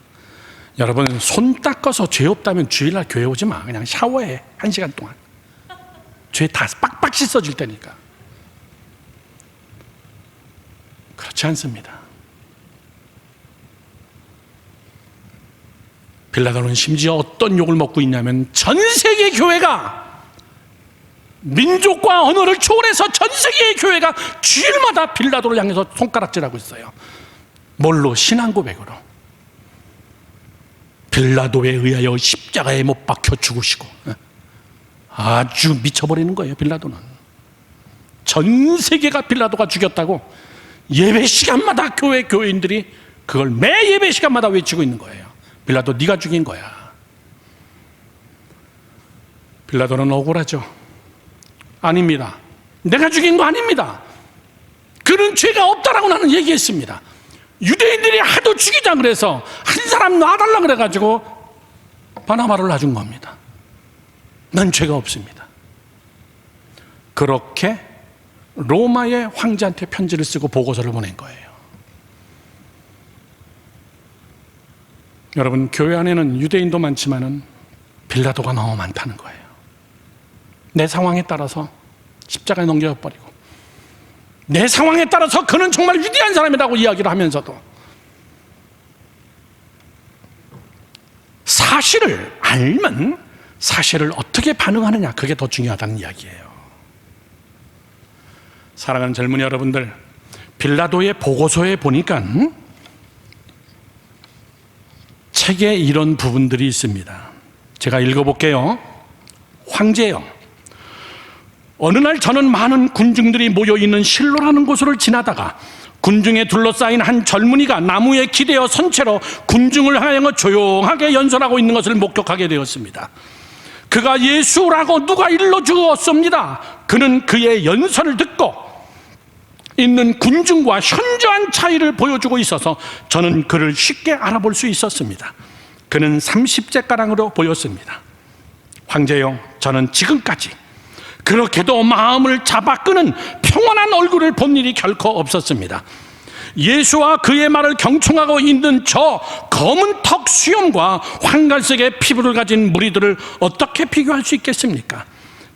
여러분, 손 닦아서 죄 없다면 주일날 교회 오지 마. 그냥 샤워해. 1시간 동안. 죄 다 빡빡 씻어질 테니까. 그렇지 않습니다. 빌라도는 심지어 어떤 욕을 먹고 있냐면 전 세계 교회가, 민족과 언어를 초월해서 전 세계의 교회가 주일마다 빌라도를 향해서 손가락질하고 있어요. 뭘로? 신앙 고백으로. 빌라도에 의하여 십자가에 못 박혀 죽으시고. 아주 미쳐버리는 거예요. 빌라도는 전 세계가 빌라도가 죽였다고 예배 시간마다 교회인들이 그걸 매 예배 시간마다 외치고 있는 거예요. 빌라도 네가 죽인 거야. 빌라도는 억울하죠. 아닙니다. 내가 죽인 거 아닙니다. 그는 죄가 없다라고 나는 얘기했습니다. 유대인들이 하도 죽이자 그래서 한 사람 놔달라 그래가지고 바나바를 놔준 겁니다. 난 죄가 없습니다. 그렇게 로마의 황제한테 편지를 쓰고 보고서를 보낸 거예요. 여러분, 교회 안에는 유대인도 많지만은 빌라도가 너무 많다는 거예요. 내 상황에 따라서 십자가에 넘겨버리고, 내 상황에 따라서 그는 정말 위대한 사람이라고 이야기를 하면서도 사실을 알면 사실을 어떻게 반응하느냐, 그게 더 중요하다는 이야기예요. 사랑하는 젊은이 여러분들, 빌라도의 보고서에 보니까 책에 이런 부분들이 있습니다. 제가 읽어볼게요. 황제여, 어느 날 저는 많은 군중들이 모여있는 실로라는 곳을 지나다가 군중에 둘러싸인 한 젊은이가 나무에 기대어 선 채로 군중을 향하여 조용하게 연설하고 있는 것을 목격하게 되었습니다. 그가 예수라고 누가 일러주었습니다. 그는 그의 연설을 듣고 있는 군중과 현저한 차이를 보여주고 있어서 저는 그를 쉽게 알아볼 수 있었습니다. 그는 30세가량으로 보였습니다. 황제여, 저는 지금까지 그렇게도 마음을 잡아 끄는 평온한 얼굴을 본 일이 결코 없었습니다. 예수와 그의 말을 경청하고 있는 저 검은 턱 수염과 황갈색의 피부를 가진 무리들을 어떻게 비교할 수 있겠습니까?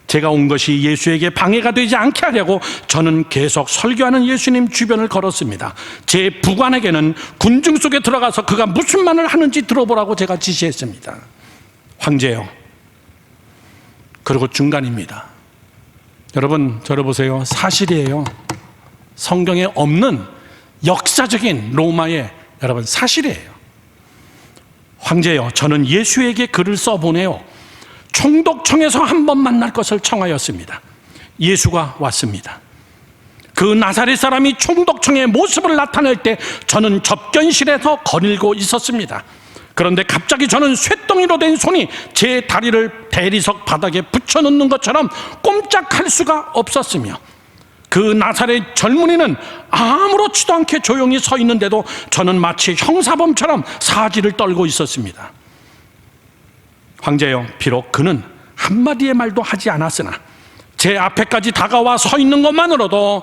제가 온 것이 예수에게 방해가 되지 않게 하려고 저는 계속 설교하는 예수님 주변을 걸었습니다. 제 부관에게는 군중 속에 들어가서 그가 무슨 말을 하는지 들어보라고 제가 지시했습니다. 황제요. 그리고 중간입니다. 여러분, 저를 보세요. 사실이에요. 성경에 없는 역사적인 로마의 여러분 사실이에요. 황제요, 저는 예수에게 글을 써보내요. 총독청에서 한번 만날 것을 청하였습니다. 예수가 왔습니다. 그 나사렛 사람이 총독청의 모습을 나타낼 때 저는 접견실에서 거닐고 있었습니다. 그런데 갑자기 저는 쇳덩이로 된 손이 제 다리를 대리석 바닥에 붙여놓는 것처럼 꼼짝할 수가 없었으며, 그 나사렛 젊은이는 아무렇지도 않게 조용히 서 있는데도 저는 마치 형사범처럼 사지를 떨고 있었습니다. 황제여, 비록 그는 한마디의 말도 하지 않았으나 제 앞에까지 다가와 서 있는 것만으로도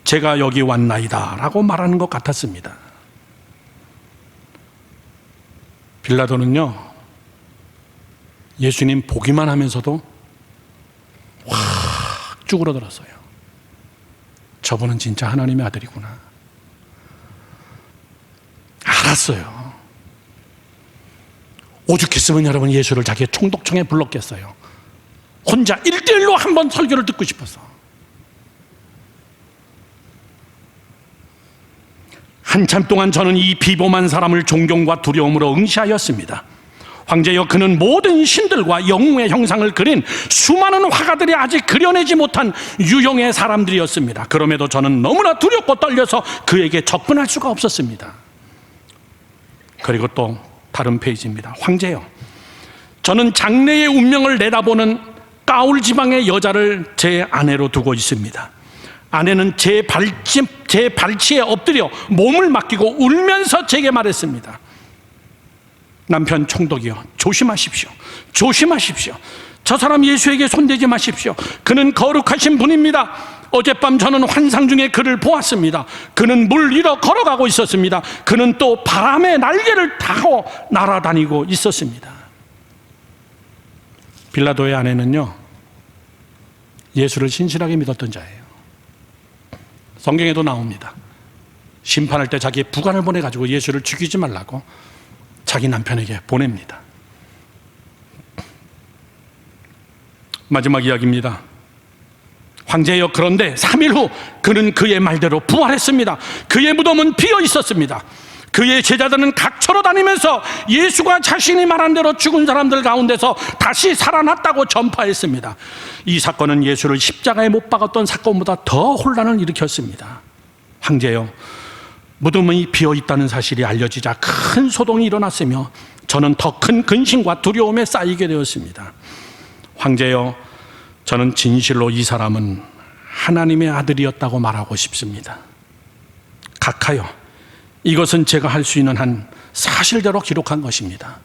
제가 여기 왔나이다 라고 말하는 것 같았습니다. 빌라도는요, 예수님 보기만 하면서도 확 쭈그러들었어요. 저분은 진짜 하나님의 아들이구나. 알았어요. 오죽했으면 여러분 예수를 자기의 총독청에 불렀겠어요. 혼자 1대1로 한번 설교를 듣고 싶어서. 한참 동안 저는 이 비범한 사람을 존경과 두려움으로 응시하였습니다. 황제여, 그는 모든 신들과 영웅의 형상을 그린 수많은 화가들이 아직 그려내지 못한 유형의 사람들이었습니다. 그럼에도 저는 너무나 두렵고 떨려서 그에게 접근할 수가 없었습니다. 그리고 또 다른 페이지입니다. 황제여, 저는 장래의 운명을 내다보는 까울 지방의 여자를 제 아내로 두고 있습니다. 아내는 제 발치에 엎드려 몸을 맡기고 울면서 제게 말했습니다. 남편 총독이여, 조심하십시오. 조심하십시오. 저 사람 예수에게 손대지 마십시오. 그는 거룩하신 분입니다. 어젯밤 저는 환상 중에 그를 보았습니다. 그는 물 위로 걸어가고 있었습니다. 그는 또 바람의 날개를 타고 날아다니고 있었습니다. 빌라도의 아내는요, 예수를 신실하게 믿었던 자예요. 성경에도 나옵니다. 심판할 때 자기의 부관을 보내가지고 예수를 죽이지 말라고 자기 남편에게 보냅니다. 마지막 이야기입니다. 황제여, 그런데 3일 후 그는 그의 말대로 부활했습니다. 그의 무덤은 비어 있었습니다. 그의 제자들은 각처로 다니면서 예수가 자신이 말한 대로 죽은 사람들 가운데서 다시 살아났다고 전파했습니다. 이 사건은 예수를 십자가에 못 박았던 사건보다 더 혼란을 일으켰습니다. 황제여, 무덤이 비어 있다는 사실이 알려지자 큰 소동이 일어났으며 저는 더 큰 근심과 두려움에 쌓이게 되었습니다. 황제여, 저는 진실로 이 사람은 하나님의 아들이었다고 말하고 싶습니다. 각하여, 이것은 제가 할 수 있는 한 사실대로 기록한 것입니다.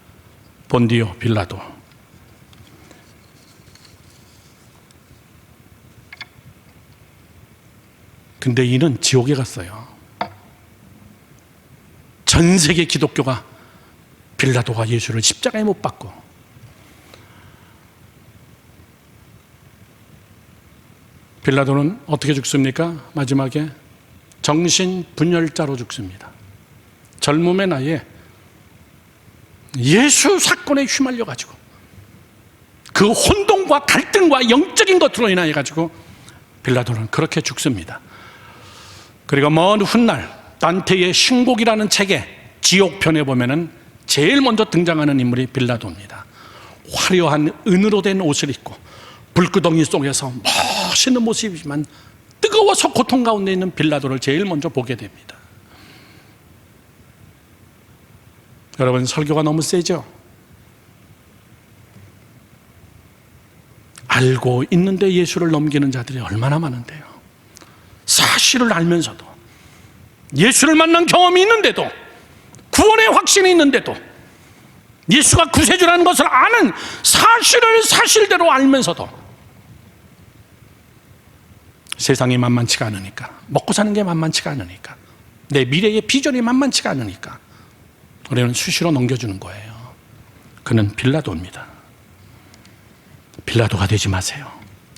본디오 빌라도. 근데 이는 지옥에 갔어요. 전 세계 기독교가 빌라도가 예수를 십자가에 못 박고, 빌라도는 어떻게 죽습니까? 마지막에 정신분열자로 죽습니다. 젊음의 나이에 예수 사건에 휘말려가지고 그 혼돈과 갈등과 영적인 것으로 인하여 가지고 빌라도는 그렇게 죽습니다. 그리고 먼 훗날 단테의 신곡이라는 책에 지옥편에 보면은 제일 먼저 등장하는 인물이 빌라도입니다. 화려한 은으로 된 옷을 입고 불구덩이 속에서 멋있는 모습이지만 뜨거워서 고통 가운데 있는 빌라도를 제일 먼저 보게 됩니다. 여러분, 설교가 너무 세죠? 알고 있는데 예수를 넘기는 자들이 얼마나 많은데요. 사실을 알면서도, 예수를 만난 경험이 있는데도, 구원의 확신이 있는데도, 예수가 구세주라는 것을 아는 사실을 사실대로 알면서도 세상이 만만치가 않으니까, 먹고 사는 게 만만치가 않으니까, 내 미래의 비전이 만만치가 않으니까 우리는 수시로 넘겨주는 거예요. 그는 빌라도입니다. 빌라도가 되지 마세요.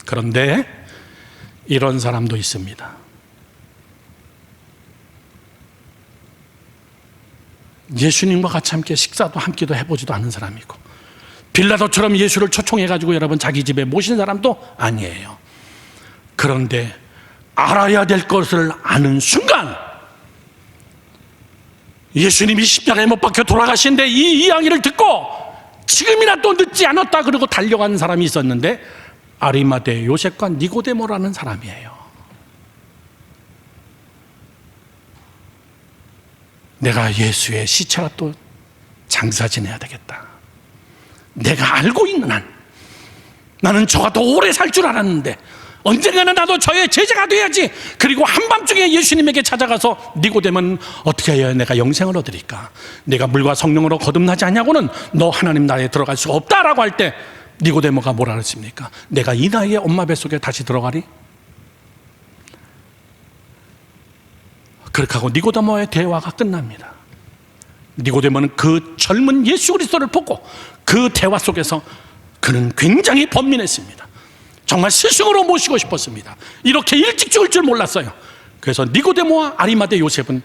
그런데 이런 사람도 있습니다. 예수님과 같이 함께 식사도 한 끼도 해보지도 않은 사람이고, 빌라도처럼 예수를 초청해가지고 여러분 자기 집에 모신 사람도 아니에요. 그런데 알아야 될 것을 아는 순간, 예수님이 십자가에 못 박혀 돌아가신데 이 이야기를 듣고 지금이나 또 늦지 않았다 그러고 달려가는 사람이 있었는데, 아리마대 요셉과 니고데모라는 사람이에요. 내가 예수의 시체라도 장사 지내야 되겠다. 내가 알고 있는 한, 나는 저가 더 오래 살 줄 알았는데 언젠가는 나도 저의 제자가 돼야지. 그리고 한밤중에 예수님에게 찾아가서, 니고데모는 어떻게 해야 내가 영생을 얻으리까? 내가 물과 성령으로 거듭나지 않냐고는 너 하나님 나라에 들어갈 수가 없다라고 할 때 니고데모가 뭐라 그랬습니까? 내가 이 나이에 엄마 뱃속에 다시 들어가리? 그렇게 하고 니고데모의 대화가 끝납니다. 니고데모는 그 젊은 예수 그리스도를 보고 그 대화 속에서 그는 굉장히 번민했습니다. 정말 스승으로 모시고 싶었습니다. 이렇게 일찍 죽을 줄 몰랐어요. 그래서 니고데모와 아리마대 요셉은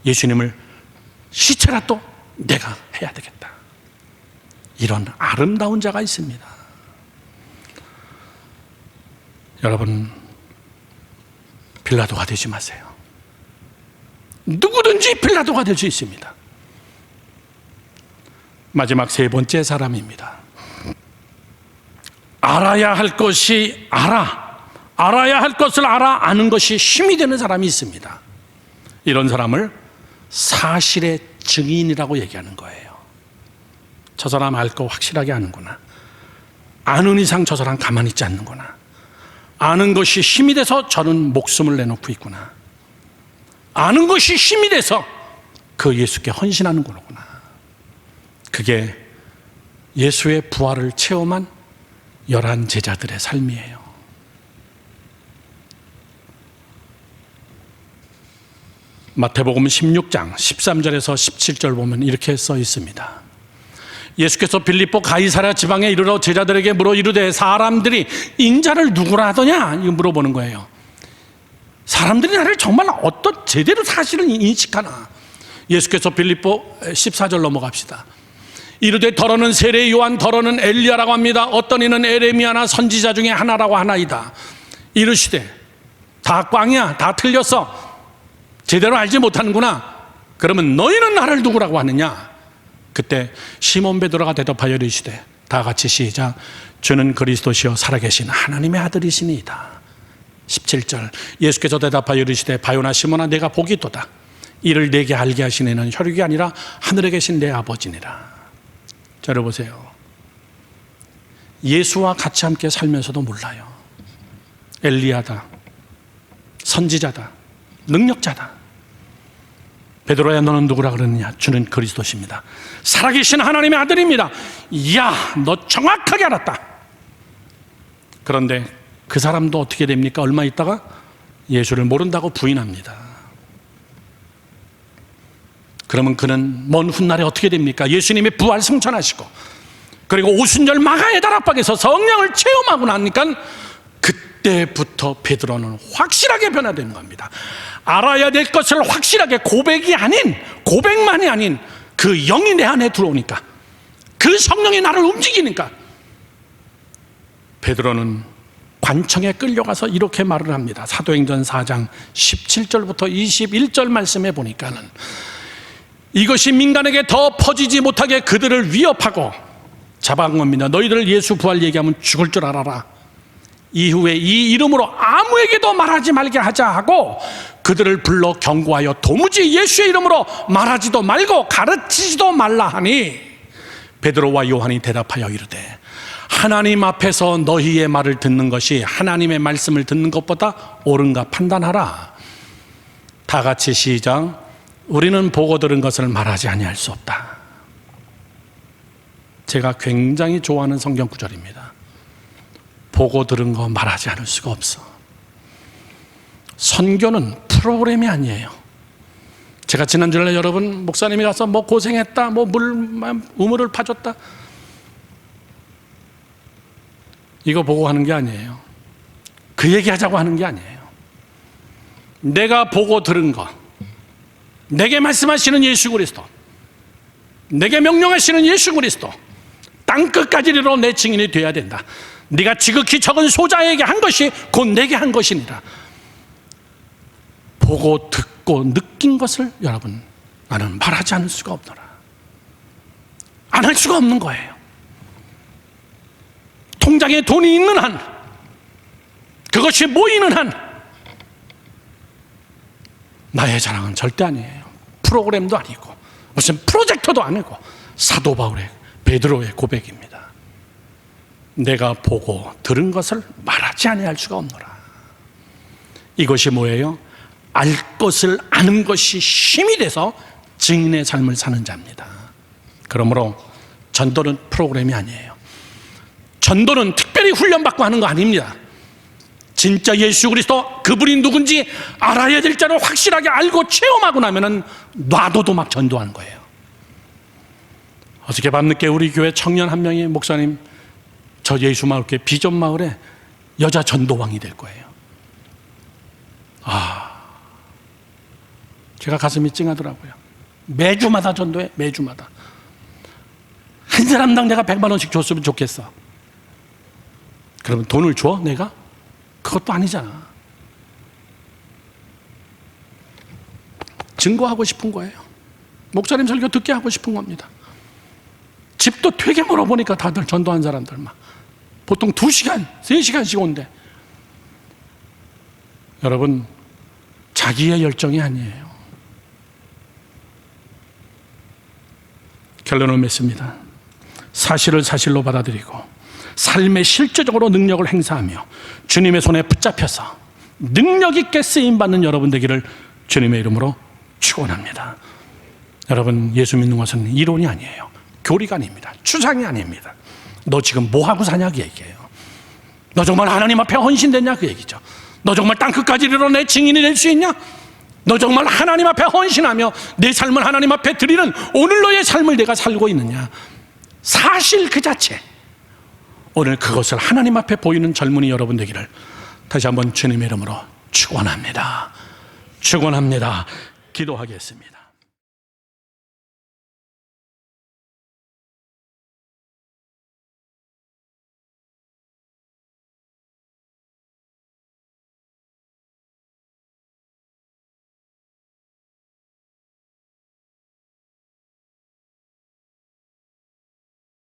예수님을 시체라도 내가 해야 되겠다. 이런 아름다운 자가 있습니다. 여러분, 빌라도가 되지 마세요. 누구든지 빌라도가 될 수 있습니다. 마지막 세 번째 사람입니다. 알아야 할 것이 알아야 할 것을 아는 것이 힘이 되는 사람이 있습니다. 이런 사람을 사실의 증인이라고 얘기하는 거예요. 저 사람 알 거 확실하게 아는구나. 아는 이상 저 사람 가만히 있지 않는구나. 아는 것이 힘이 돼서 저는 목숨을 내놓고 있구나. 아는 것이 힘이 돼서 그 예수께 헌신하는 거구나. 그게 예수의 부활을 체험한 11 제자들의 삶이에요. 마태복음 16장 13절에서 17절 보면 이렇게 써 있습니다. 예수께서 빌립보 가이사랴 지방에 이르러 제자들에게 물어 이르되 사람들이 인자를 누구라 하더냐? 이거 물어보는 거예요. 사람들이 나를 정말 어떤 제대로 사실을 인식하나? 예수께서 빌립보 14절 넘어갑시다. 이르되 더러는 세례 요한, 더러는 엘리야라고 합니다. 어떤 이는 에레미야나 선지자 중에 하나라고 하나이다. 이르시되 다 꽝이야, 다 틀렸어, 제대로 알지 못하는구나. 그러면 너희는 나를 누구라고 하느냐? 그때 시몬 베드로가 대답하여 이르시되, 다 같이 시작, 주는 그리스도시요 살아계신 하나님의 아들이시니이다. 17절 예수께서 대답하여 이르시되 바요나 시몬아 내가 복이 있도다. 이를 내게 알게 하신 이는 혈육이 아니라 하늘에 계신 내 아버지니라. 들어보세요. 예수와 같이 함께 살면서도 몰라요. 엘리야다, 선지자다, 능력자다. 베드로야 너는 누구라 그러느냐? 주는 그리스도십니다. 살아계신 하나님의 아들입니다. 이야, 너 정확하게 알았다. 그런데 그 사람도 어떻게 됩니까? 얼마 있다가 예수를 모른다고 부인합니다. 그러면 그는 먼 훗날에 어떻게 됩니까? 예수님의 부활 승천하시고, 그리고 오순절 마가의 다락방에서 성령을 체험하고 나니까 그때부터 베드로는 확실하게 변화되는 겁니다. 알아야 될 것을 확실하게, 고백만이 아닌 그 영이 내 안에 들어오니까, 그 성령이 나를 움직이니까 베드로는 관청에 끌려가서 이렇게 말을 합니다. 사도행전 4장 17절부터 21절 말씀해 보니까는 이것이 민간에게 더 퍼지지 못하게 그들을 위협하고 잡아간 겁니다. 너희들 예수 부활 얘기하면 죽을 줄 알아라. 이후에 이 이름으로 아무에게도 말하지 말게 하자 하고 그들을 불러 경고하여 도무지 예수의 이름으로 말하지도 말고 가르치지도 말라 하니 베드로와 요한이 대답하여 이르되 하나님 앞에서 너희의 말을 듣는 것이 하나님의 말씀을 듣는 것보다 옳은가 판단하라. 다 같이 시작. 우리는 보고 들은 것을 말하지 아니할 수 없다. 제가 굉장히 좋아하는 성경 구절입니다. 보고 들은 거 말하지 않을 수가 없어. 선교는 프로그램이 아니에요. 제가 지난주에 여러분 목사님이 가서 뭐 고생했다, 뭐 우물을 파줬다, 이거 보고 하는 게 아니에요. 그 얘기하자고 하는 게 아니에요. 내가 보고 들은 거, 내게 말씀하시는 예수 그리스도, 내게 명령하시는 예수 그리스도, 땅끝까지 이르러 내 증인이 되어야 된다. 네가 지극히 적은 소자에게 한 것이 곧 내게 한 것이니라. 보고 듣고 느낀 것을 여러분 나는 말하지 않을 수가 없더라. 안 할 수가 없는 거예요. 통장에 돈이 있는 한, 그것이 모이는 한 나의 자랑은 절대 아니에요. 프로그램도 아니고 무슨 프로젝터도 아니고 사도 바울의 베드로의 고백입니다. 내가 보고 들은 것을 말하지 아니할 수가 없노라. 이것이 뭐예요? 알 것을 아는 것이 힘이 돼서 증인의 삶을 사는 자입니다. 그러므로 전도는 프로그램이 아니에요. 전도는 특별히 훈련받고 하는 거 아닙니다. 진짜 예수 그리스도 그분이 누군지 알아야 될 자를 확실하게 알고 체험하고 나면은 놔둬도 막 전도하는 거예요. 어저께 밤늦게 우리 교회 청년 한 명이 목사님 저 예수마을교회 비전마을에 여자 전도왕이 될 거예요. 제가 가슴이 찡하더라고요. 매주마다 전도해. 매주마다 한 사람당 내가 100만 원씩 줬으면 좋겠어. 그러면 돈을 줘 내가? 그것도 아니잖아. 증거하고 싶은 거예요. 목사님 설교 듣게 하고 싶은 겁니다. 집도 되게 멀어 보니까 다들 전도한 사람들 막 보통 2시간, 3시간씩 온대. 여러분, 자기의 열정이 아니에요. 결론을 맺습니다. 사실을 사실로 받아들이고 삶에 실제적으로 능력을 행사하며 주님의 손에 붙잡혀서 능력 있게 쓰임받는 여러분 되기를 주님의 이름으로 축원합니다. 여러분, 예수 믿는 것은 이론이 아니에요. 교리가 아닙니다. 추상이 아닙니다. 너 지금 뭐하고 사냐 그 얘기예요. 너 정말 하나님 앞에 헌신됐냐 그 얘기죠. 너 정말 땅끝까지 이르러 내 증인이 될 수 있냐? 너 정말 하나님 앞에 헌신하며 내 삶을 하나님 앞에 드리는 오늘 너의 삶을 내가 살고 있느냐? 사실 그 자체. 오늘 그것을 하나님 앞에 보이는 젊은이 여러분 되기를 다시 한번 주님의 이름으로 축원합니다. 축원합니다. 기도하겠습니다.